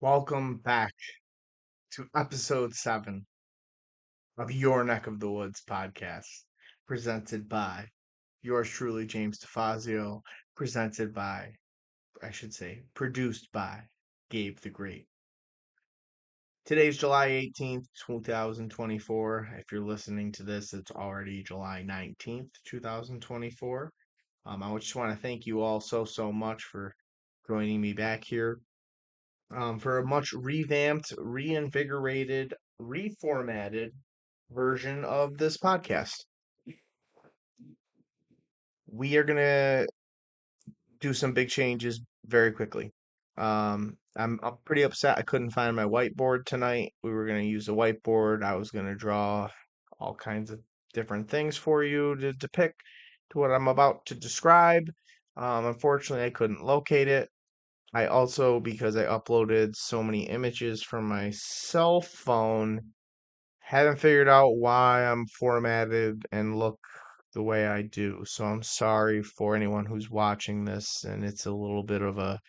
Welcome back to episode 7 of Your Neck of the Woods podcast, presented by yours truly, James DeFazio, presented by, I should say, produced by Gabe the Great. Today's July 18th, 2024. If you're listening to this, it's already July 19th, 2024. I just want to thank you all so much for joining me back here for a much revamped, reinvigorated, reformatted version of this podcast. We are going to do some big changes very quickly. I'm pretty upset I couldn't find my whiteboard tonight. We were going to use a whiteboard. I was going to draw all kinds of different things for you to depict to what I'm about to describe. Unfortunately, I couldn't locate it. I also, because I uploaded so many images from my cell phone, haven't figured out why I'm formatted and look the way I do. So I'm sorry for anyone who's watching this and it's a little bit of a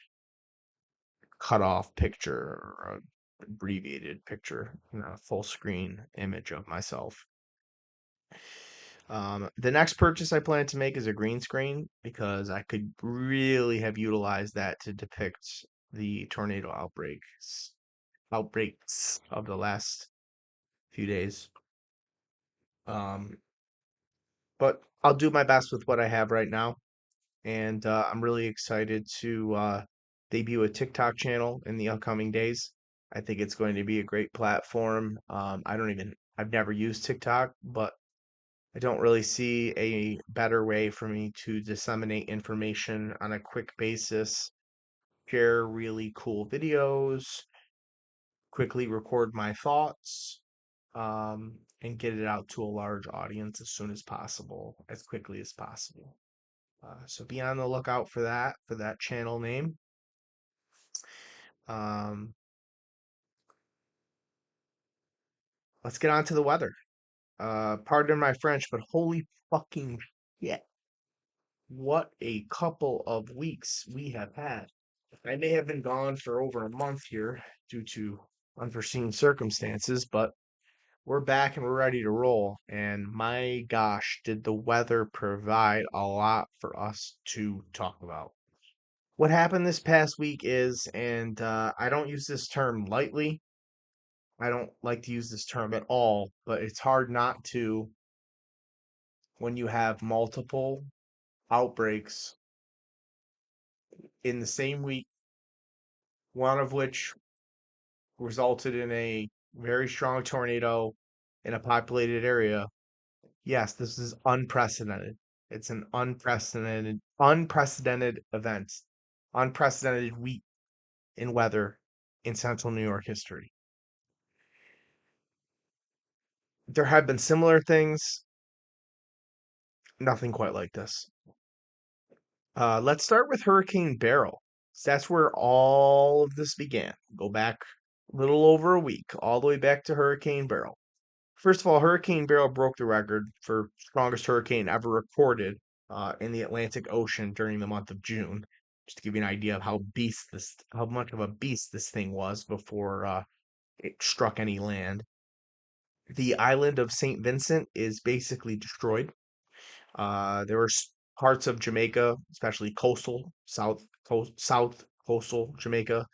cut off picture or a abbreviated picture, full screen image of myself. The next purchase I plan to make is a green screen because I could really have utilized that to depict the tornado outbreaks of the last few days. Um, but I'll do my best with what I have right now, and I'm really excited to debut a TikTok channel in the upcoming days. I think it's going to be a great platform. I've never used TikTok, but I don't really see a better way for me to disseminate information on a quick basis, share really cool videos, quickly record my thoughts, and get it out to a large audience as soon as possible, as quickly as possible. So be on the lookout for that channel name. Um, let's get on to the weather. Pardon my French, but holy fucking shit. What a couple of weeks we have had. I may have been gone for over a month here due to unforeseen circumstances, but we're back and we're ready to roll. And my gosh, did the weather provide a lot for us to talk about. What happened this past week is, and I don't use this term lightly, I don't like to use this term at all, but it's hard not to when you have multiple outbreaks in the same week, one of which resulted in a very strong tornado in a populated area. Yes, this is unprecedented. It's an unprecedented event, unprecedented week in weather in central New York history. There have been similar things, nothing quite like this. Let's start with Hurricane Beryl. That's where all of this began. Go back a little over a week, all the way back to Hurricane Beryl. First of all, Hurricane Beryl broke the record for strongest hurricane ever recorded in the Atlantic Ocean during the month of June. Just to give you an idea of how much of a beast this thing was before it struck any land. The island of St. Vincent is basically destroyed. There were parts of Jamaica, especially south coastal Jamaica,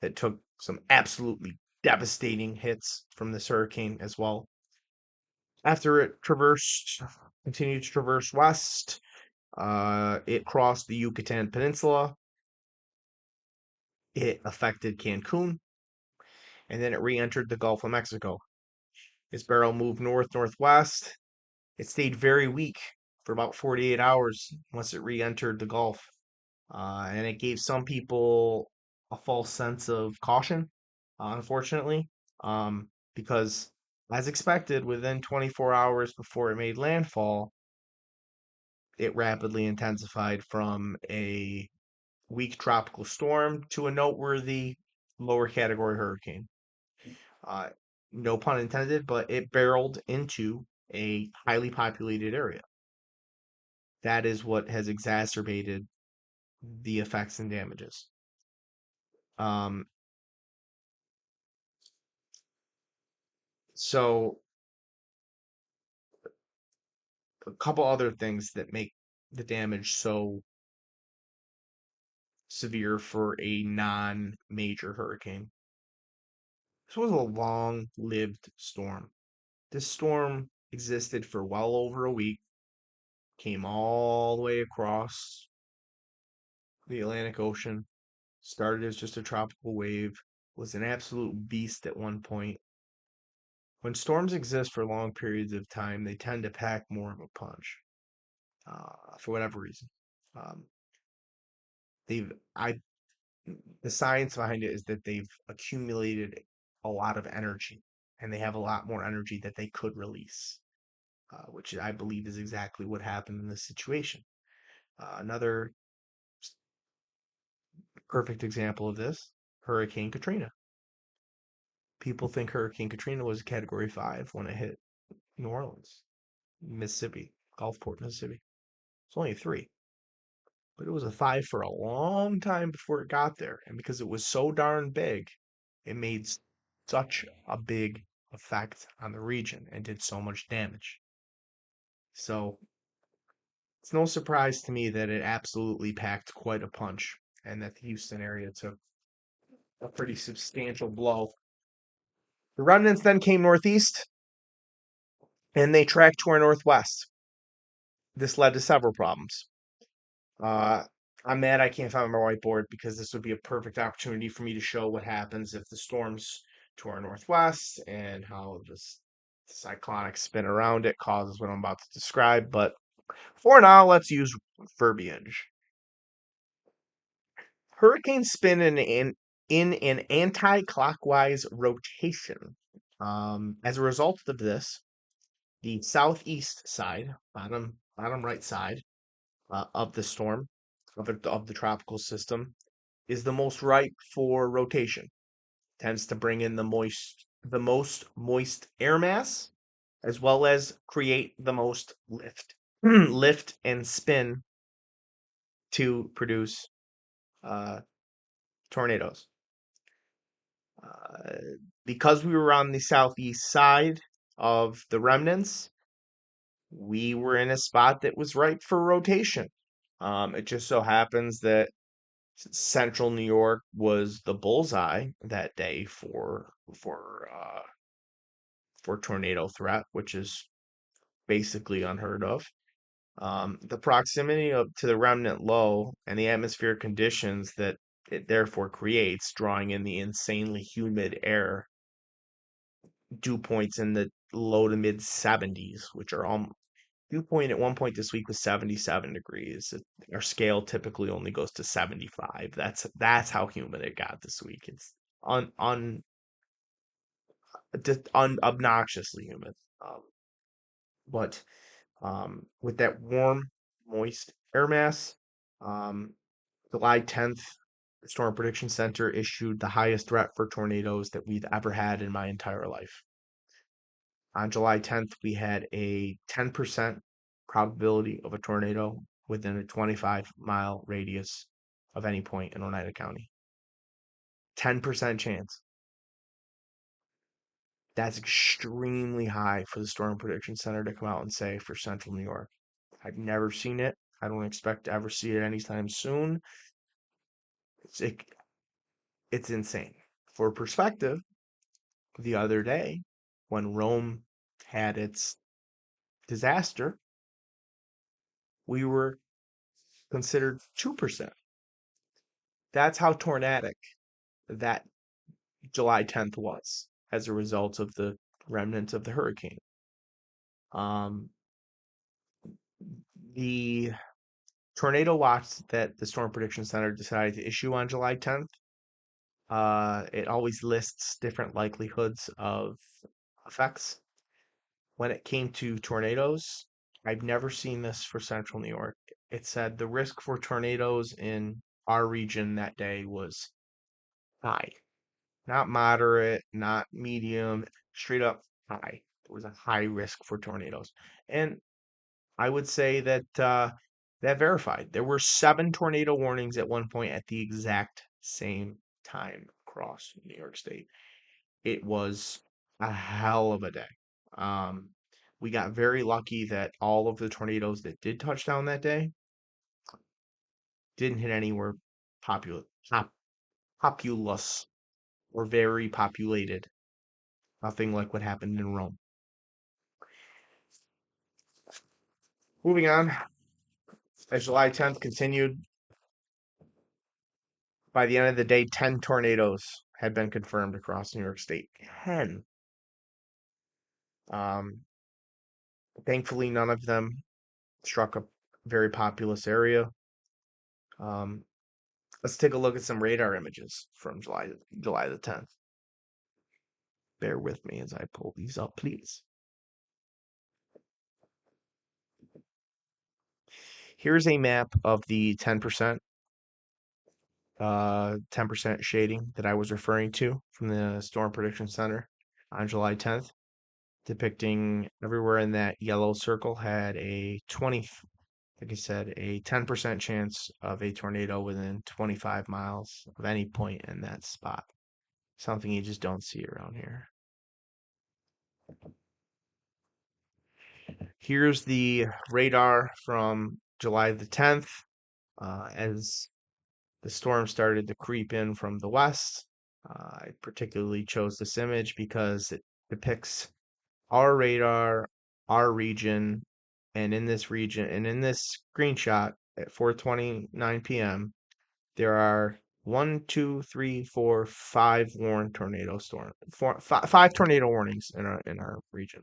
that took some absolutely devastating hits from this hurricane as well. After it continued to traverse west, it crossed the Yucatan Peninsula. It affected Cancun, and then it re-entered the Gulf of Mexico. Its barrel moved northwest. It stayed very weak for about 48 hours once it re-entered the Gulf. And it gave some people a false sense of caution, unfortunately, because as expected, within 24 hours before it made landfall, it rapidly intensified from a weak tropical storm to a noteworthy lower category hurricane. Uh, no pun intended, but it barreled into a highly populated area. That is what has exacerbated the effects and damages. Um, So a couple other things that make the damage so severe for a non-major hurricane. This was a long-lived storm. This storm existed for well over a week, came all the way across the Atlantic Ocean, started as just a tropical wave, was an absolute beast at one point. When storms exist for long periods of time, they tend to pack more of a punch, for whatever reason. Um, they've, I, the science behind it is that they've accumulated a lot of energy, and they have a lot more energy that they could release, which I believe is exactly what happened in this situation. Another perfect example of this, Hurricane Katrina. People think Hurricane Katrina was a Category 5 when it hit New Orleans, Mississippi, Gulfport, Mississippi. It's only a 3, but it was a 5 for a long time before it got there. And because it was so darn big, it made such a big effect on the region and did so much damage. So it's no surprise to me that it absolutely packed quite a punch and that the Houston area took a pretty substantial blow. The remnants then came northeast and they tracked to our northwest. This led to several problems. Uh, I'm mad I can't find my whiteboard because this would be a perfect opportunity for me to show what happens if the storms to our northwest and how this cyclonic spin around it causes what I'm about to describe. But for now, let's use verbiage. Hurricanes spin in an anti-clockwise rotation. As a result of this, the southeast side, bottom right side of the storm of the tropical system is the most ripe for rotation. Tends to bring in the most moist air mass, as well as create the most lift, lift and spin to produce uh, tornadoes. Uh, because we were on the southeast side of the remnants, we were in a spot that was ripe for rotation. It just so happens that Central New York was the bullseye that day for tornado threat, which is basically unheard of. The proximity to the remnant low and the atmospheric conditions that it therefore creates, drawing in the insanely humid air, dew points in the low to mid 70s, which are dew point at one point this week was 77 degrees. Our scale typically only goes to 75. That's how humid it got this week. It's un, un, obnoxiously humid. Um, but with that warm, moist air mass, um, July 10th, the Storm Prediction Center issued the highest threat for tornadoes that we've ever had in my entire life. On July 10th, we had a 10% probability of a tornado within a 25-mile radius of any point in Oneida County. 10% chance. That's extremely high for the Storm Prediction Center to come out and say for Central New York. I've never seen it. I don't expect to ever see it anytime soon. It's, it, it's insane. For perspective, the other day when Rome had its disaster, we were considered 2%. That's how tornadic that July 10th was as a result of the remnants of the hurricane. Um, the tornado watch that the Storm Prediction Center decided to issue on July 10th, it always lists different likelihoods of effects. When it came to tornadoes, I've never seen this for Central New York. It said the risk for tornadoes in our region that day was high. Not moderate, not medium, straight up high. There was a high risk for tornadoes. And I would say that that verified. There were 7 tornado warnings at one point at the exact same time across New York State. It was a hell of a day. Um, we got very lucky that all of the tornadoes that did touch down that day didn't hit anywhere popul pop populous or very populated. Nothing like what happened in Rome. Moving on, as July 10th continued, by the end of the day, 10 tornadoes had been confirmed across New York State. 10. Um, Thankfully, none of them struck a very populous area. Um, let's take a look at some radar images from July the 10th. Bear with me as I pull these up, please. Here's a map of the 10% shading that I was referring to from the Storm Prediction Center on July 10th, depicting everywhere in that yellow circle had a 20, like I said, a 10% chance of a tornado within 25 miles of any point in that spot. Something you just don't see around here. Here's the radar from July the 10th as the storm started to creep in from the west. I particularly chose this image because it depicts our radar, our region, and in this screenshot at 4:29 p.m., there are one, two, three, four, five warned tornado storm, five tornado warnings in our region.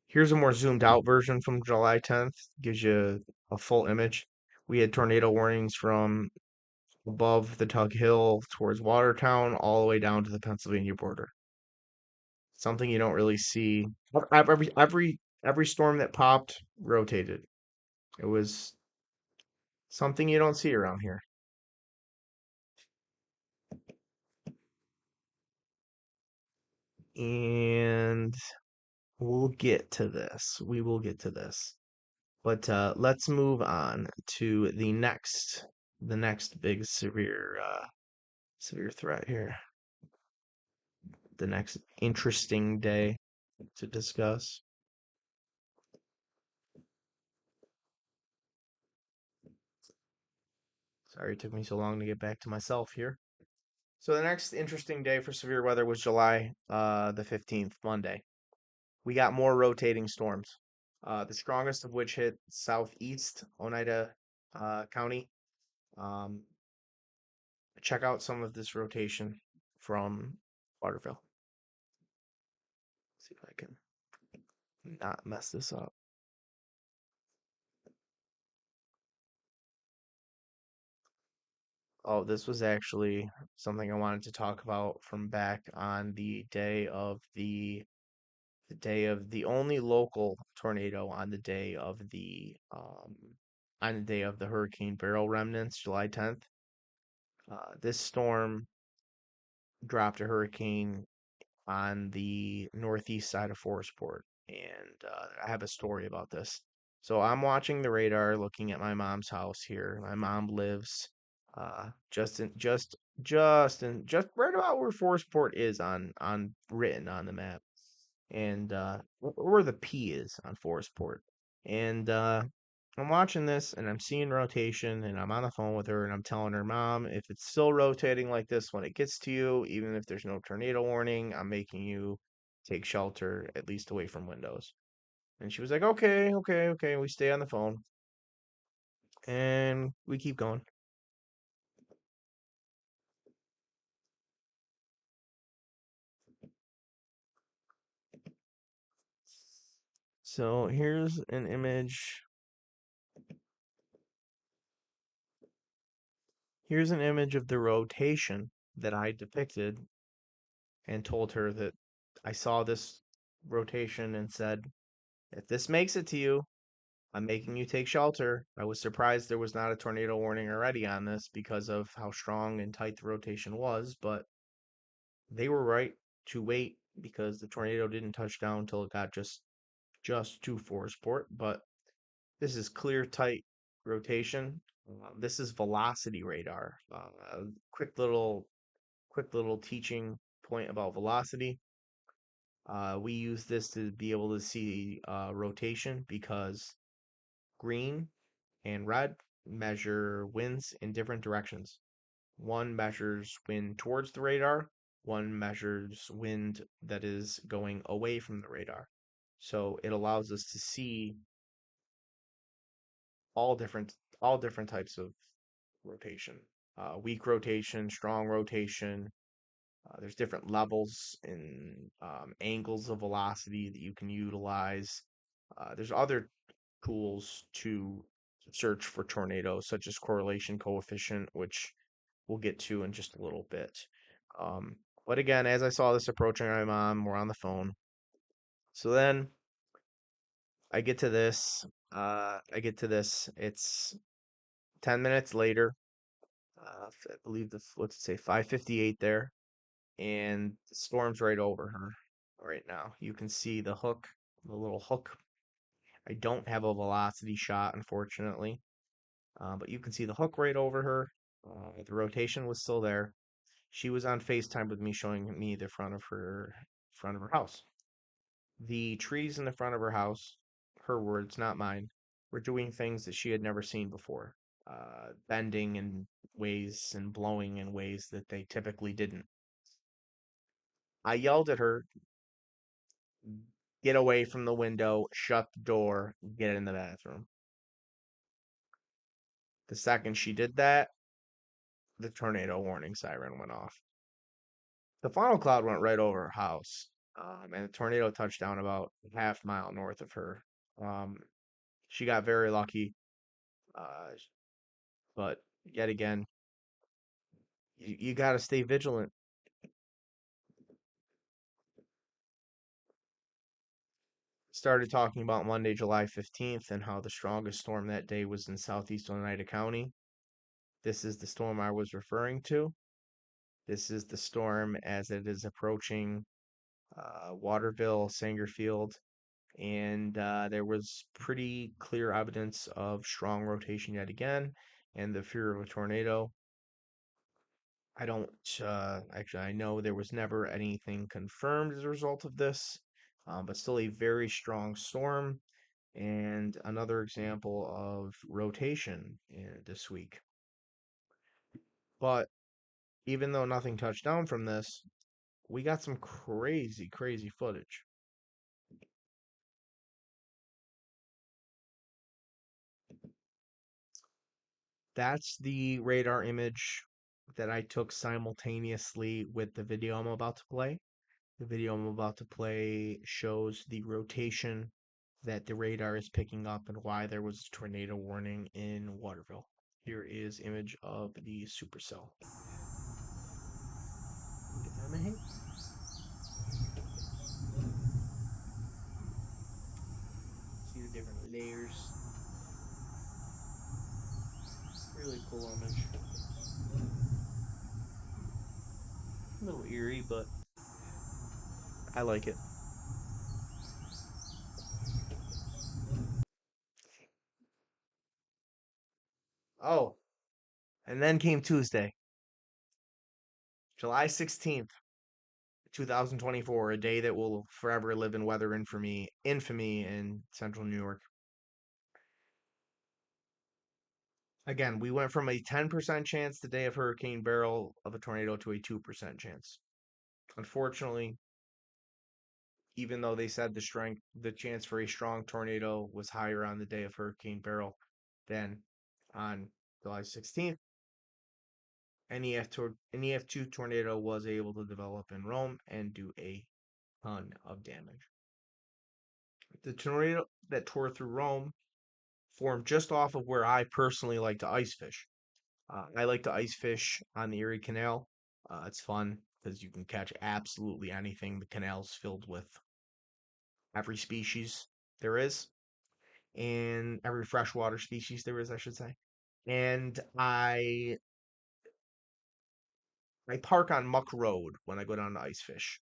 Here's a more zoomed out version from July 10th. Gives you a full image. We had tornado warnings from above the Tug Hill towards Watertown all the way down to the Pennsylvania border. Something you don't really see. Every storm that popped rotated. It was something you don't see around here. And we'll get to this. We will get to this. But let's move on to the next big severe threat here. The next interesting day to discuss. Sorry it took me so long to get back to myself here. So the next interesting day for severe weather was July the 15th, Monday. We got more rotating storms. The strongest of which hit southeast Oneida County. Um, Check out some of this rotation from Waterville. See if I can not mess this up. Oh, this was actually something I wanted to talk about from back on the day of the only local tornado on the day of the Hurricane Beryl remnants, July 10th. This storm dropped a hurricane on the northeast side of Forestport, and I have a story about this. So I'm watching the radar, looking at my mom's house here. My mom lives just right about where Forestport is on written on the map, and where the P is on Forestport. And I'm watching this and I'm seeing rotation and I'm on the phone with her and I'm telling her, Mom, if it's still rotating like this when it gets to you, even if there's no tornado warning, I'm making you take shelter at least away from windows. And she was like, okay, okay, okay. We stay on the phone and we keep going. So here's an image of the rotation that I depicted and told her that I saw this rotation and said, if this makes it to you, I'm making you take shelter. I was surprised there was not a tornado warning already on this because of how strong and tight the rotation was, but they were right to wait because the tornado didn't touch down until it got just to Forestport. But this is clear, tight rotation. This is velocity radar. Quick quick little teaching point about velocity. We use this to be able to see rotation because green and red measure winds in different directions. One measures wind towards the radar, one measures wind that is going away from the radar. So it allows us to see all different all different types of rotation. Weak rotation, strong rotation. There's different levels and angles of velocity that you can utilize. There's other tools to search for tornadoes, such as correlation coefficient, which we'll get to in just a little bit. Um, but again, as I saw this approaching my mom, we're on the phone. So then I get to this. It's 10 minutes later. I believe what's it say, 5:58 there, and the storm's right over her right now. You can see the little hook. I don't have a velocity shot, unfortunately, but you can see the hook right over her. The rotation was still there. She was on FaceTime with me, showing me the front of her house. The trees in the front of her house, her words, not mine, were doing things that she had never seen before, bending in ways and blowing in ways that they typically didn't. I yelled at her, get away from the window, shut the door, get in the bathroom. The second she did that, the tornado warning siren went off. The funnel cloud went right over her house, and the tornado touched down about a half mile north of her. Um, she got very lucky, uh, but yet again, you got to stay vigilant. Started talking about Monday, July 15th, and how the strongest storm that day was in southeast Oneida County. This is the storm I was referring to. This is the storm as it is approaching Waterville, Sangerfield, and there was pretty clear evidence of strong rotation yet again and the fear of a tornado. I don't actually, I know there was never anything confirmed as a result of this, but still a very strong storm and another example of rotation this week. But even though nothing touched down from this, we got some crazy, crazy footage. That's the radar image that I took simultaneously with the video I'm about to play. The video I'm about to play shows the rotation that the radar is picking up and why there was a tornado warning in Waterville. Here is image of the supercell. See the different layers. Really cool image. A little eerie, but I like it. Oh, and then came Tuesday, July 16th, 2024, a day that will forever live in weather infamy in central New York. Again, we went from a 10% chance the day of Hurricane Beryl of a tornado to a 2% chance. Unfortunately, even though they said the chance for a strong tornado was higher on the day of Hurricane Beryl than on July 16th, an EF2 tornado was able to develop in Rome and do a ton of damage. The tornado that tore through Rome formed just off of where I personally like to ice fish. I like to ice fish on the Erie Canal. It's fun because you can catch absolutely anything. The canal's filled with every species there is, and every freshwater species there is, I should say. And I park on Muck Road when I go down to ice fish.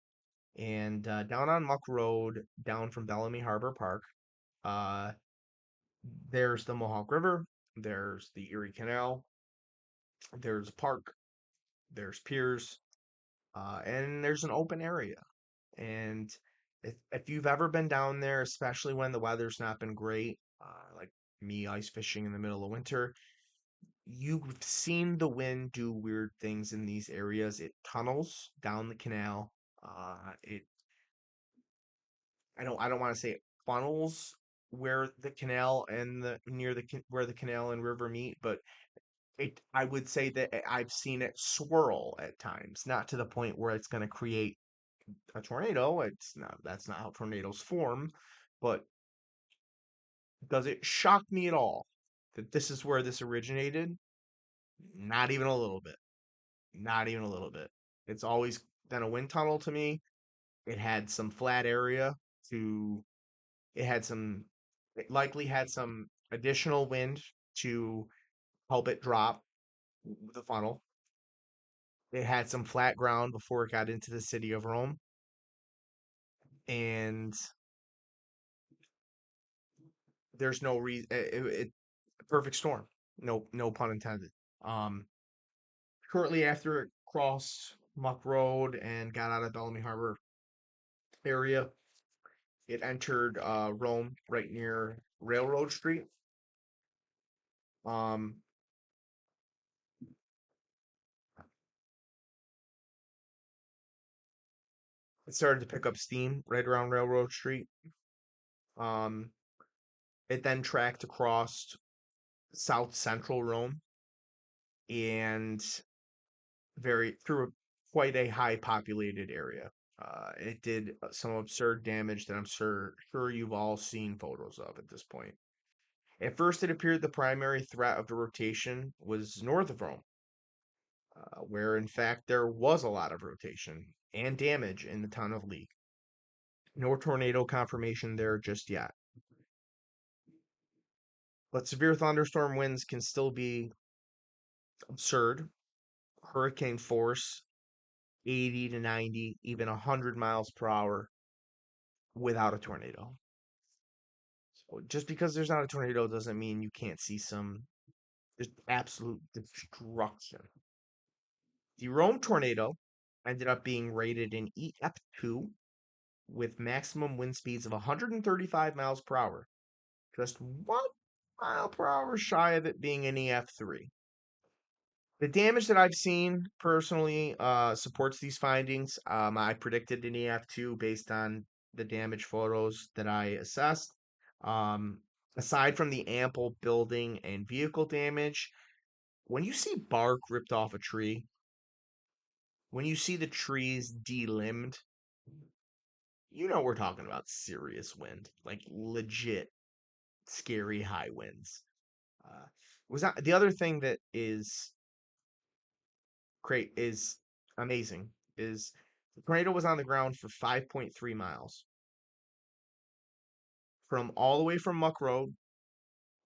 And down on Muck Road, down from Bellamy Harbor Park, uh, there's the Mohawk River, there's the Erie Canal, there's a park, there's piers, and there's an open area. And if you've ever been down there, especially when the weather's not been great, like me ice fishing in the middle of winter, you've seen the wind do weird things in these areas. It tunnels down the canal. It I don't want to say it funnels where the canal and the near the where the canal and river meet, but it I would say that I've seen it swirl at times, not to the point where it's going to create a tornado. It's not That's not how tornadoes form, but does it shock me at all that this is where this originated? Not even a little bit. Not even a little bit. It's always been a wind tunnel to me. It had some flat area to it had some it likely had some additional wind to help it drop the funnel. It had some flat ground before it got into the city of Rome, and there's no reason. Perfect storm. No pun intended. Um, Shortly after it crossed Muck Road and got out of Bellamy Harbor area, it entered Rome right near Railroad Street. Um, it started to pick up steam right around Railroad Street. Um, it then tracked across South Central Rome and very through quite a high populated area. It did some absurd damage that I'm sure you've all seen photos of at this point. At first, it appeared the primary threat of the rotation was north of Rome, where in fact there was a lot of rotation and damage in the town of Lee. No tornado confirmation there just yet. But severe thunderstorm winds can still be absurd. Hurricane force, 80 to 90, even 100 miles per hour without a tornado. So just because there's not a tornado doesn't mean you can't see some just absolute destruction. The Rome tornado ended up being rated an EF2 with maximum wind speeds of 135 miles per hour, just 1 mile per hour shy of it being an EF3. The damage that I've seen personally supports these findings. I predicted an EF2 based on the damage photos that I assessed. Um, Aside from the ample building and vehicle damage, when you see bark ripped off a tree, when you see the trees delimbed, you know we're talking about serious wind, like legit scary high winds. Was that the other thing that is great is amazing is the tornado was on the ground for 5.3 miles from all the way from Muck Road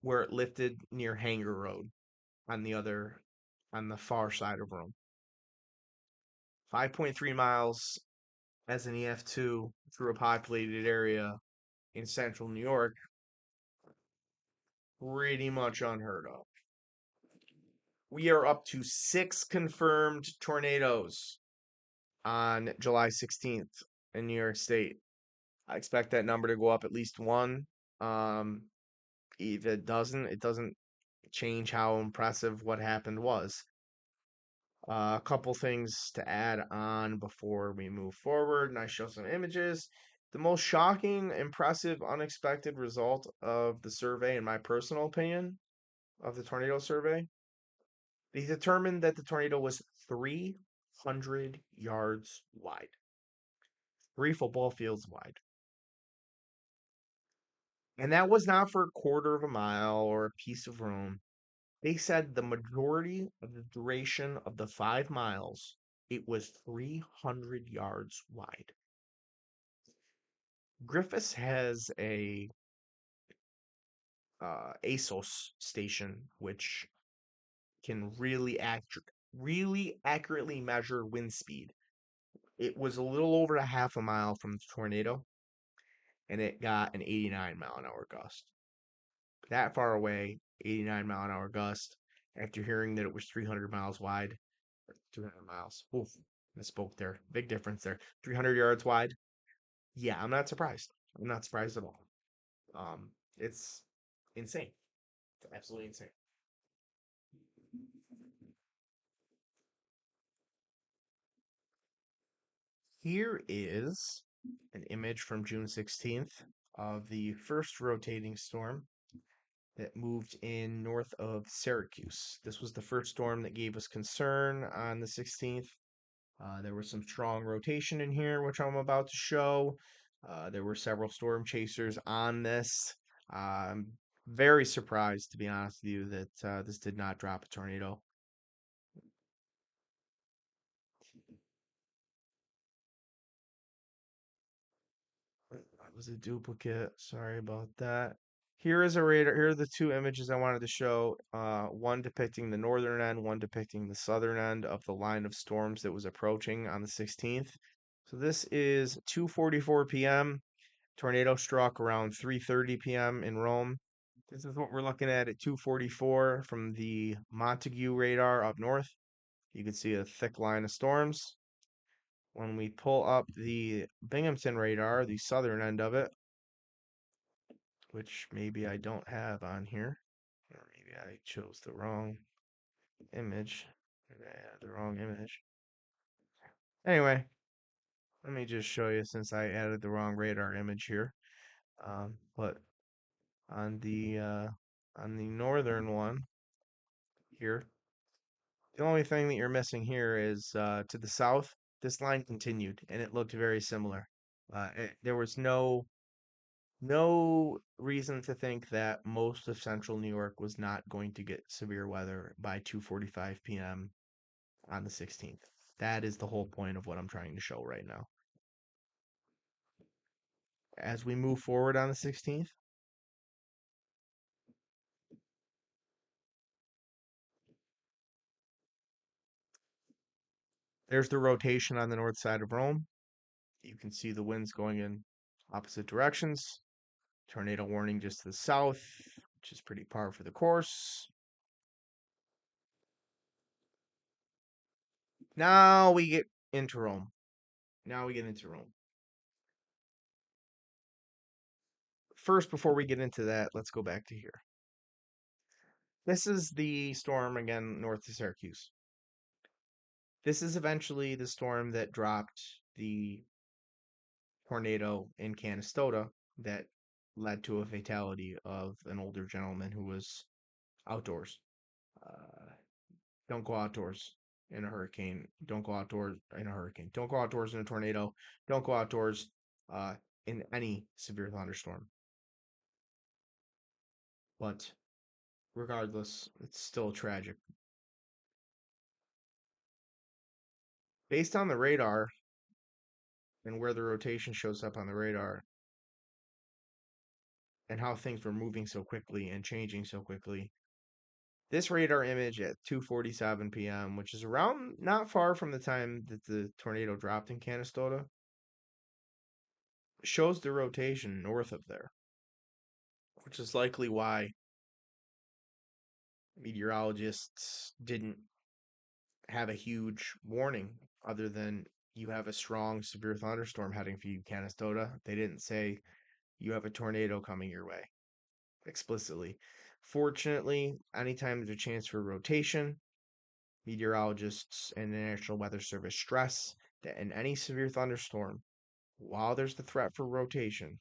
where it lifted near Hanger Road on the far side of Rome. 5.3 miles as an EF2 through a populated area in central New York, pretty much unheard of. We are up to 6 confirmed tornadoes on July 16th in New York State. I expect that number to go up at least one. Um, if it doesn't change how impressive what happened was. A couple things to add on before we move forward, and I show some images. The most shocking, impressive, unexpected result of the survey, in my personal opinion, of the tornado survey, they determined that the tornado was 300 yards wide, 3 football fields wide. And that was not for a quarter of a mile or a piece of Rome. They said the majority of the duration of the 5 miles, it was 300 yards wide. Griffiths has a ASOS station which can really accurately measure wind speed. It was a little over a half a mile from the tornado, and it got an 89-mile-an-hour gust. That far away, 89-mile-an-hour gust, after hearing that it was 300 miles wide, 200 miles. Oof. Misspoke there. Big difference there. 300 yards wide. Yeah, I'm not surprised. I'm not surprised at all. It's insane. It's absolutely insane. Here is an image from June 16th of the first rotating storm that moved in north of Syracuse. This was the first storm that gave us concern on the 16th. There was some strong rotation in here, which I'm about to show. There were several storm chasers on this. I'm very surprised, to be honest with you, that this did not drop a tornado. That was a duplicate. Sorry about that. Here is a radar. Here are the two images I wanted to show. One depicting the northern end, one depicting the southern end of the line of storms that was approaching on the 16th. So this is 2:44 p.m. Tornado struck around 3:30 p.m. in Rome. This is what we're looking at 2:44 from the Montague radar up north. You can see a thick line of storms. When we pull up the Binghamton radar, the southern end of it, which maybe I don't have on here, or maybe I chose the wrong image. Maybe I had the wrong image. Anyway, let me just show you since I added the wrong radar image here. But on the northern one here, the only thing that you're missing here is to the south. This line continued, and it looked very similar. There was no reason to think that most of central New York was not going to get severe weather by 2:45 p.m. on the 16th. That is the whole point of what I'm trying to show right now. As we move forward on the 16th, there's the rotation on the north side of Rome. You can see the winds going in opposite directions. Tornado warning just to the south, which is pretty par for the course. Now we get into Rome. Now we get into Rome. First, before we get into that, let's go back to here. This is the storm again north of Syracuse. This is eventually the storm that dropped the tornado in Canastota that led to a fatality of an older gentleman who was outdoors. Uh, don't go outdoors in a hurricane. Don't go outdoors in a hurricane. Don't go outdoors in a tornado. Don't go outdoors uh, in any severe thunderstorm. But regardless, it's still tragic. Based on the radar and where the rotation shows up on the radar and how things were moving so quickly and changing so quickly, this radar image at 2:47 p.m., which is around not far from the time that the tornado dropped in Canastota, shows the rotation north of there, which is likely why meteorologists didn't have a huge warning other than you have a strong severe thunderstorm heading for you, Canastota. They didn't say you have a tornado coming your way explicitly. Fortunately, anytime there's a chance for rotation, meteorologists and the National Weather Service stress that in any severe thunderstorm, while there's the threat for rotation,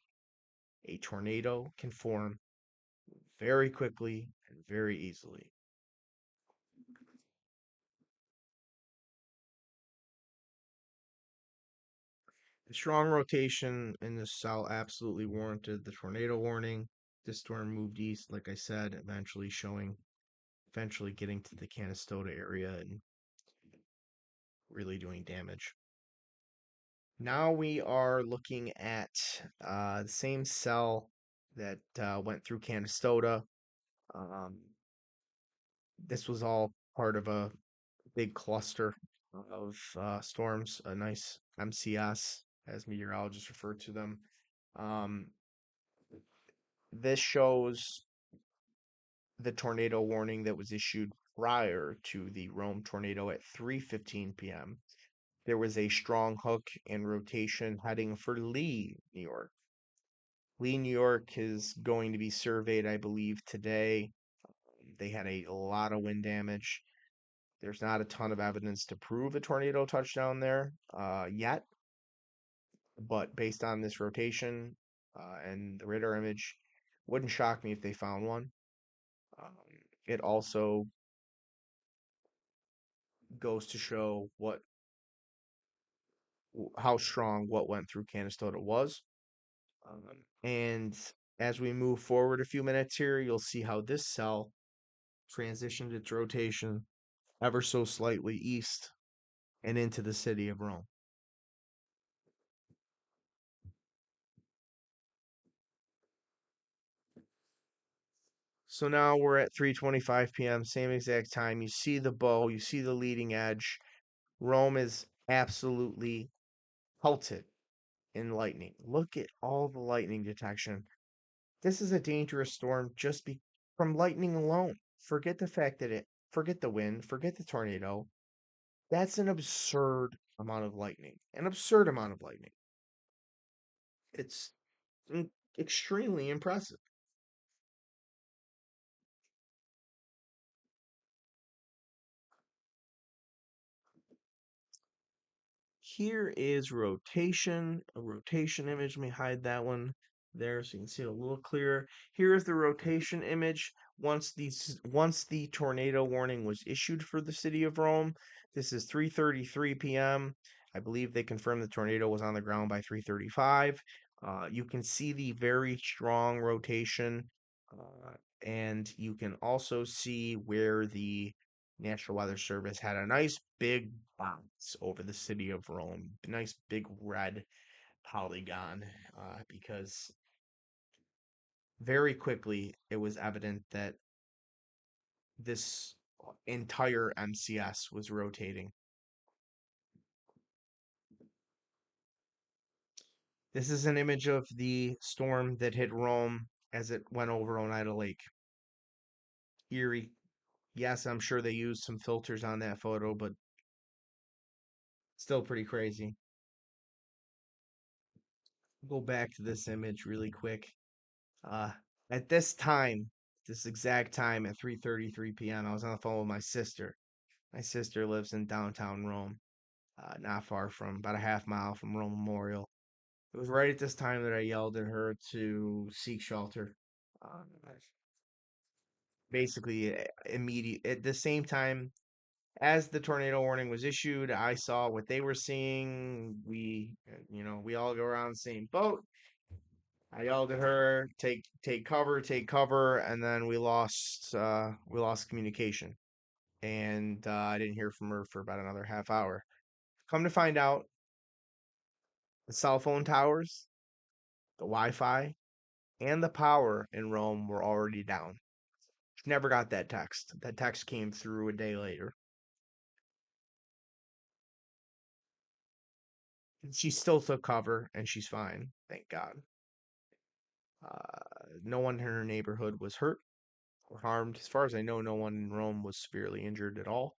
a tornado can form very quickly and very easily. The strong rotation in the south absolutely warranted the tornado warning. This storm moved east, like I said, eventually getting to the Canastota area and really doing damage. Now we are looking at the same cell that went through Canastota. Um, this was all part of a big cluster of storms, a nice MCS, as meteorologists refer to them. Um, this shows the tornado warning that was issued prior to the Rome tornado at 3:15 p.m. there was a strong hook and rotation heading for Lee, New York. Lee, New York is going to be surveyed, I believe, today. They had a lot of wind damage. There's not a ton of evidence to prove a tornado touchdown there yet, but based on this rotation and the radar image, wouldn't shock me if they found one. Um, it also goes to show how strong what went through Canastota was. And as we move forward a few minutes here, you'll see how this cell transitioned its rotation ever so slightly east and into the city of Rome. So now we're at 3:25 p.m., same exact time. You see the bow, you see the leading edge. Rome is absolutely pelted in lightning. Look at all the lightning detection. This is a dangerous storm just from lightning alone. Forget the fact that forget the wind, forget the tornado. That's an absurd amount of lightning. An absurd amount of lightning. It's extremely impressive. Here is rotation, a rotation image. Let me hide that one there so you can see it a little clearer. Here is the rotation image once the tornado warning was issued for the city of Rome. This is 3:33 p.m. I believe they confirmed the tornado was on the ground by 3:35. You can see the very strong rotation, and you can also see where the National Weather Service had a nice big box over the city of Rome, a nice big red polygon, because very quickly it was evident that this entire MCS was rotating. This is an image of the storm that hit Rome as it went over Oneida Lake. Eerie. Yes, I'm sure they used some filters on that photo, but still pretty crazy. Go back to this image really quick. Uh, at this time, this exact time at 3:33 p.m., I was on the phone with my sister. My sister lives in downtown Rome, not far from about a half mile from Rome Memorial. It was right at this time that I yelled at her to seek shelter. Uh, Basically, immediate at the same time as the tornado warning was issued, I saw what they were seeing. We all go around the same boat. I yelled at her, take cover, and then we lost communication, and I didn't hear from her for about another half hour. Come to find out, the cell phone towers, the Wi-Fi, and the power in Rome were already down. She never got that text. That text came through a day later. She still took cover, and she's fine, thank God. No one in her neighborhood was hurt or harmed. As far as I know, no one in Rome was severely injured at all.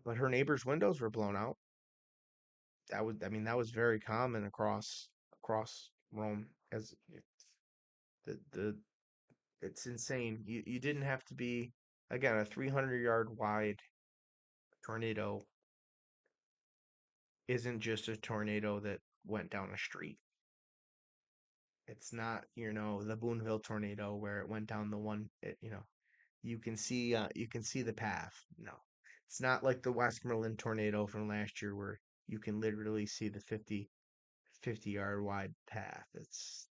But her neighbor's windows were blown out. That was very common across Rome. As the it's insane. You didn't have to be, again, a 300-yard wide tornado isn't just a tornado that went down a street. It's not, the Boonville tornado where it went down the one. You can see the path. No, it's not like the Westmoreland tornado from last year where you can literally see the 50-yard wide path. It's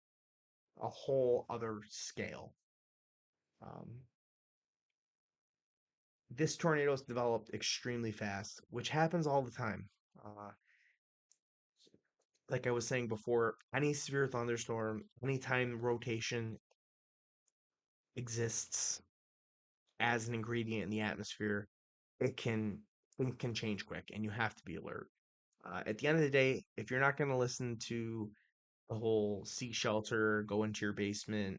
a whole other scale. Um, this tornado's developed extremely fast, which happens all the time. Uh, like I was saying before, any severe thunderstorm, anytime rotation exists as an ingredient in the atmosphere, it can it can change quick, and you have to be alert. At the end of the day, if you're not going to listen to the whole seek shelter, go into your basement,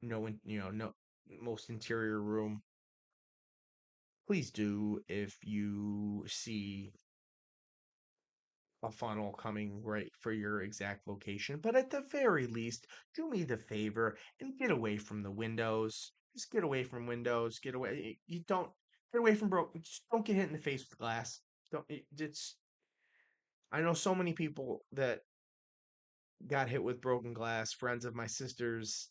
no most interior room, please do if you see a funnel coming right for your exact location. But at the very least, do me the favor and get away from the windows. Just get away from windows. Get away. You don't get away from broken. Just don't get hit in the face with glass. Don't. It's. I know so many people that got hit with broken glass. Friends of my sisters.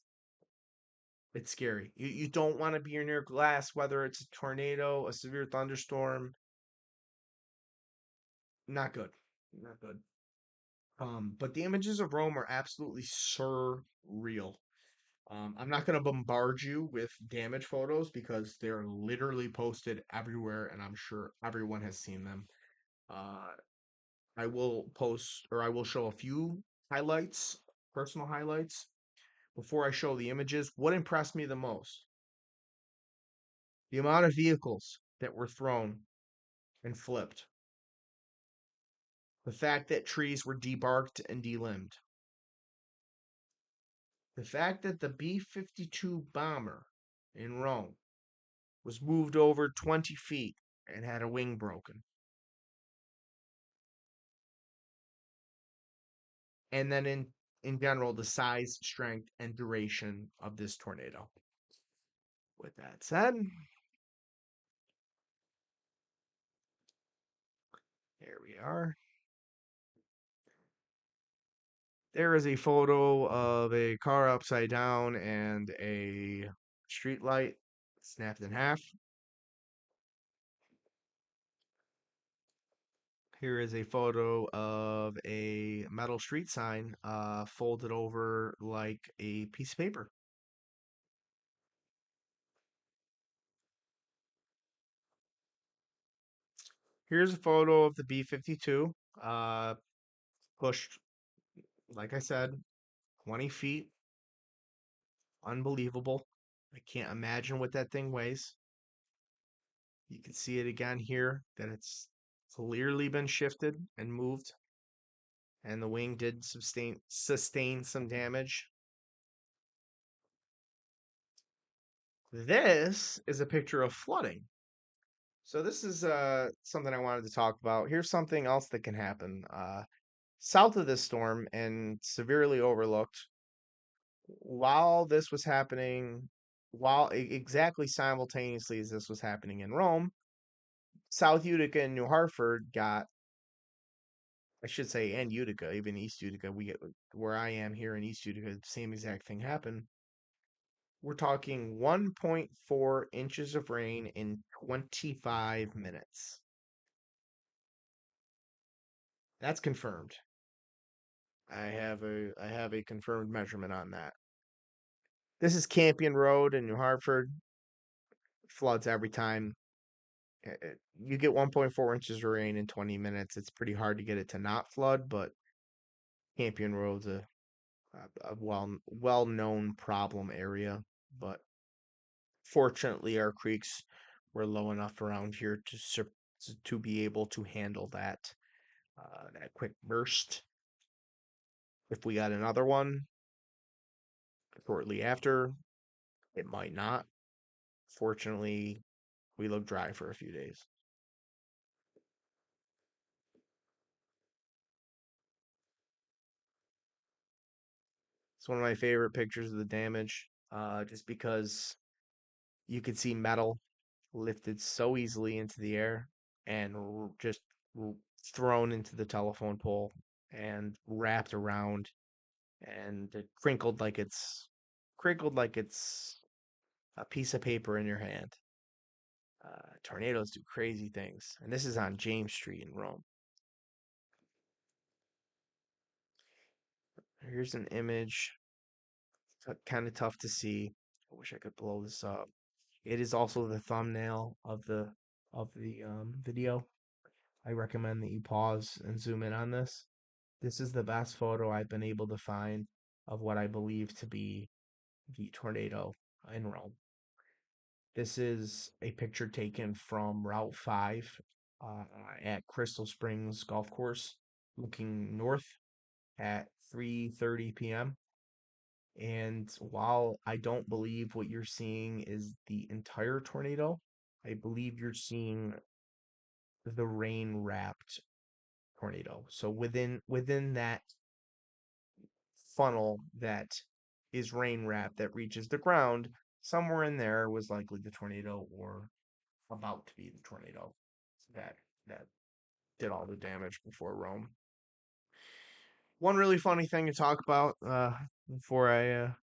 It's scary. You don't want to be near glass, whether it's a tornado, a severe thunderstorm. Not good. Not good. But the images of Rome are absolutely surreal. I'm not going to bombard you with damage photos because they're literally posted everywhere, and I'm sure everyone has seen them. Uh, I will post or I will show a few highlights, personal highlights, before I show the images. What impressed me the most? The amount of vehicles that were thrown and flipped. The fact that trees were debarked and delimbed. The fact that the B-52 bomber in Rome was moved over 20 feet and had a wing broken. And then in general, the size, strength, and duration of this tornado. With that said, here we are. There is a photo of a car upside down and a street light snapped in half. Here is a photo of a metal street sign folded over like a piece of paper. Here's a photo of the B-52 uh, pushed, like I said, 20 feet. Unbelievable. I can't imagine what that thing weighs. You can see it again here that it's clearly been shifted and moved, and the wing did sustain some damage. This is a picture of flooding. So this is something I wanted to talk about. Here's something else that can happen. South of this storm and severely overlooked, while this was happening, exactly simultaneously as this was happening in Rome, South Utica and New Hartford got, I should say, and Utica, even East Utica, we get where I am here in East Utica, the same exact thing happened. We're talking 1.4 inches of rain in 25 minutes. That's confirmed. I have a confirmed measurement on that. This is Campion Road in New Hartford. Floods every time. You get 1.4 inches of rain in 20 minutes. It's pretty hard to get it to not flood, but Campion Road's a well known problem area. But fortunately, our creeks were low enough around here to be able to handle that quick burst. If we got another one shortly after, it might not. Fortunately, we looked dry for a few days. It's one of my favorite pictures of the damage, just because you could see metal lifted so easily into the air and just thrown into the telephone pole and wrapped around, and it crinkled like it's a piece of paper in your hand. Tornadoes do crazy things, and this is on James Street in Rome. Here's an image. Kind of tough to see. I wish I could blow this up. It is also the thumbnail of the video. I recommend that you pause and zoom in on this. This is the best photo I've been able to find of what I believe to be the tornado in Rome. This is a picture taken from Route 5 uh, at Crystal Springs Golf Course, looking north at 3:30 p.m. And while I don't believe what you're seeing is the entire tornado, I believe you're seeing the rain wrapped tornado. So within that funnel that is rain wrap that reaches the ground, somewhere in there was likely the tornado or about to be the tornado that that did all the damage before Rome. One really funny thing to talk about before I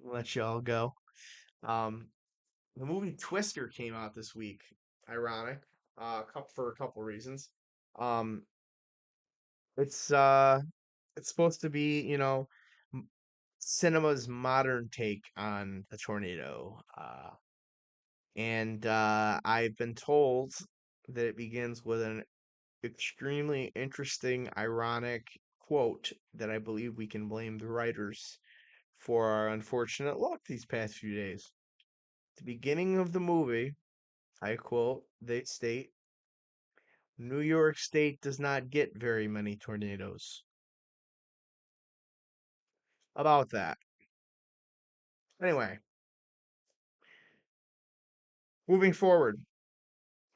let y'all go. Um, the movie Twister came out this week. Ironic, for a couple reasons. Um, it's supposed to be, m- cinema's modern take on the tornado. And I've been told that it begins with an extremely interesting, ironic quote that I believe we can blame the writers for our unfortunate luck these past few days. At the beginning of the movie, I quote, they state, New York State does not get very many tornadoes. About that. Anyway, moving forward,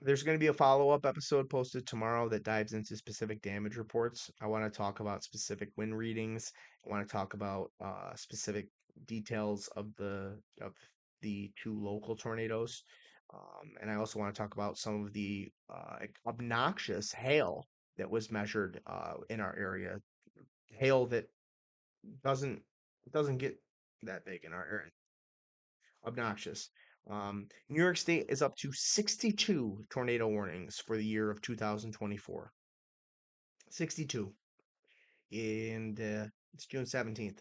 there's going to be a follow-up episode posted tomorrow that dives into specific damage reports. I want to talk about specific wind readings. I want to talk about specific details of the two local tornadoes, and I also want to talk about some of the obnoxious hail that was measured in our area. Hail that doesn't doesn't get that big in our area. Obnoxious. New York State is up to 62 tornado warnings for the year of 2024. 62. And it's June 17th.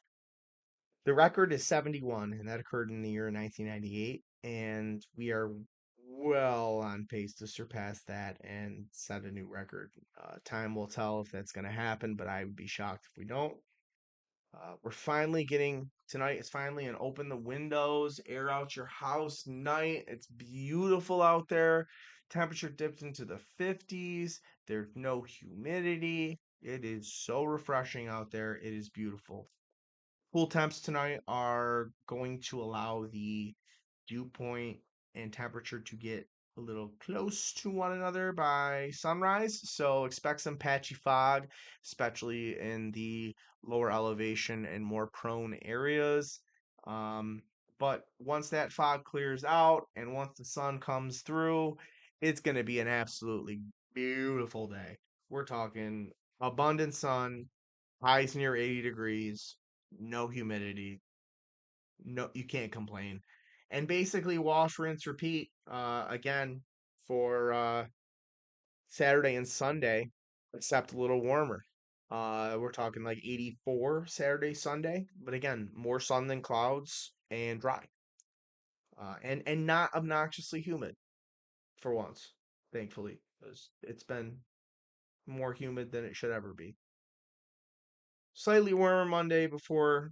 The record is 71, and that occurred in the year 1998. And we are well on pace to surpass that and set a new record. Time will tell if that's going to happen, but I would be shocked if we don't. We're finally getting tonight is finally an open the windows, air out your house night. It's beautiful out there. Temperature dipped into the 50s. There's no humidity. It is so refreshing out there. It is beautiful. Cool temps tonight are going to allow the dew point and temperature to get a little close to one another by sunrise. So expect some patchy fog, especially in the lower elevation and more prone areas. Um, but once that fog clears out and once the sun comes through, it's going to be an absolutely beautiful day. We're talking abundant sun, highs near 80 degrees, no humidity, no, you can't complain. And basically wash, rinse, repeat again for Saturday and Sunday, except a little warmer. We're talking like 84 Saturday, Sunday, but again, more sun than clouds and dry. And not obnoxiously humid for once, thankfully, because it's been more humid than it should ever be. Slightly warmer Monday before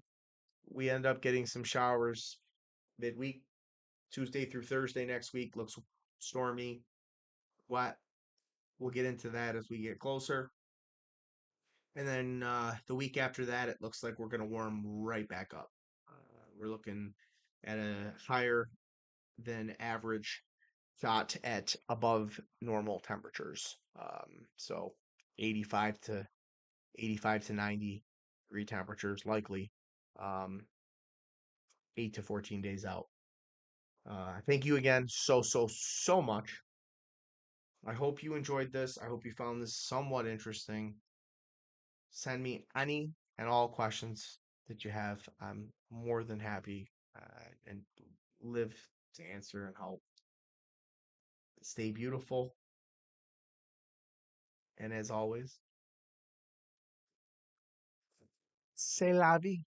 we end up getting some showers midweek. Tuesday through Thursday next week looks stormy, wet. We'll get into that as we get closer. And then the week after that, it looks like we're going to warm right back up. We're looking at a higher than average shot at above normal temperatures. So 85 to 85 to 90-degree temperatures likely, um, 8 to 14 days out. Thank you again so much. I hope you enjoyed this. I hope you found this somewhat interesting. Send me any and all questions that you have. I'm more than happy and live to answer and help. Stay beautiful. And as always, c'est la vie.